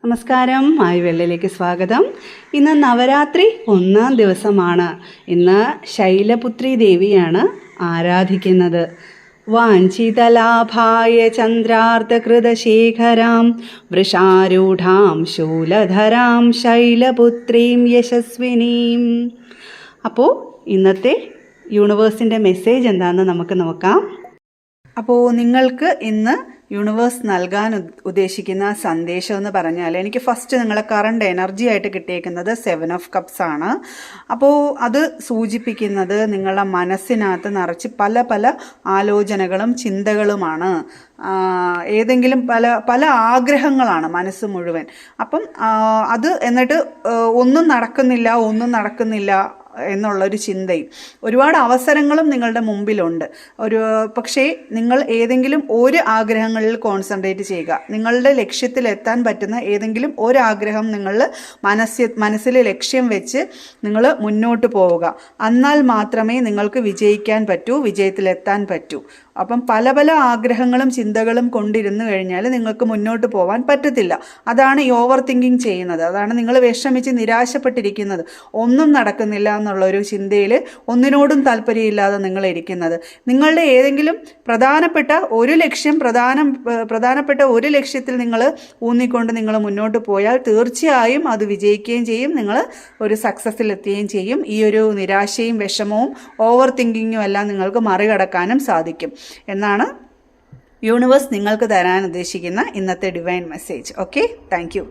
നമസ്കാരം, മായി വെള്ളിലേക്ക് സ്വാഗതം. ഇന്ന് നവരാത്രി 1-ാം ദിവസമാണ്. ഇന്ന് ശൈലപുത്രി ദേവിയാണ് ആരാധിക്കുന്നത്. വാഞ്ചിതലാഭായ ചന്ദ്രാർദ്ധകൃതശേഖരാം വൃഷാരൂഢാം ശൂലധരാം ശൈലപുത്രീം യശസ്വിനീം. അപ്പോൾ ഇന്നത്തെ യൂണിവേഴ്സിൻ്റെ മെസ്സേജ് എന്താണെന്ന് നമുക്ക് നോക്കാം. അപ്പോൾ നിങ്ങൾക്ക് ഇന്ന് യൂണിവേഴ്സ് നൽകാൻ ഉദ്ദേശിക്കുന്ന സന്ദേശം എന്ന് പറഞ്ഞാൽ, എനിക്ക് ഫസ്റ്റ് നിങ്ങളെ കറണ്ട് എനർജി ആയിട്ട് കിട്ടിയേക്കുന്നത് 7 ഓഫ് കപ്സ് ആണ്. അപ്പോൾ അത് സൂചിപ്പിക്കുന്നത് നിങ്ങളുടെ മനസ്സിനകത്ത് നിറച്ച് പല പല ആലോചനകളും ചിന്തകളുമാണ്. ഏതെങ്കിലും പല ആഗ്രഹങ്ങളാണ് മനസ്സ് മുഴുവൻ. അപ്പം അത് എന്നിട്ട് ഒന്നും നടക്കുന്നില്ല എന്നുള്ളൊരു ചിന്തയും, ഒരുപാട് അവസരങ്ങളും നിങ്ങളുടെ മുമ്പിലുണ്ട്. പക്ഷേ നിങ്ങൾ ഏതെങ്കിലും ഒരു ആഗ്രഹങ്ങളിൽ കോൺസെൻട്രേറ്റ് ചെയ്യുക. നിങ്ങളുടെ ലക്ഷ്യത്തിലെത്താൻ പറ്റുന്ന ഏതെങ്കിലും ഒരാഗ്രഹം നിങ്ങൾ മനസ്സിൽ ലക്ഷ്യം വെച്ച് നിങ്ങൾ മുന്നോട്ട് പോവുക. എന്നാൽ മാത്രമേ നിങ്ങൾക്ക് വിജയത്തിലെത്താൻ പറ്റൂ. അപ്പം പല പല ആഗ്രഹങ്ങളും ചിന്തകളും കൊണ്ടിരുന്നു കഴിഞ്ഞാൽ നിങ്ങൾക്ക് മുന്നോട്ട് പോകാൻ പറ്റത്തില്ല. അതാണ് ഈ ഓവർ തിങ്കിങ് ചെയ്യുന്നത്. അതാണ് നിങ്ങൾ വിഷമിച്ച് നിരാശപ്പെട്ടിരിക്കുന്നത്. ഒന്നും നടക്കുന്നില്ല എന്നുള്ളൊരു ചിന്തയിൽ ഒന്നിനോടും താല്പര്യമില്ലാതെ നിങ്ങൾ ഇരിക്കുന്നത്. നിങ്ങളുടെ ഏതെങ്കിലും പ്രധാനപ്പെട്ട ഒരു ലക്ഷ്യത്തിൽ നിങ്ങൾ ഊന്നിക്കൊണ്ട് നിങ്ങൾ മുന്നോട്ട് പോയാൽ തീർച്ചയായും അത് വിജയിക്കുകയും ചെയ്യും. നിങ്ങൾ ഒരു സക്സസ്സിലെത്തുകയും ചെയ്യും. ഈ ഒരു നിരാശയും വിഷമവും ഓവർ തിങ്കിങ്ങും എല്ലാം നിങ്ങൾക്ക് മറികടക്കാനും സാധിക്കും എന്നാണ് യൂണിവേഴ്സ് നിങ്ങൾക്ക് തരാൻ ഉദ്ദേശിക്കുന്ന ഇന്നത്തെ divine message. Okay, thank you.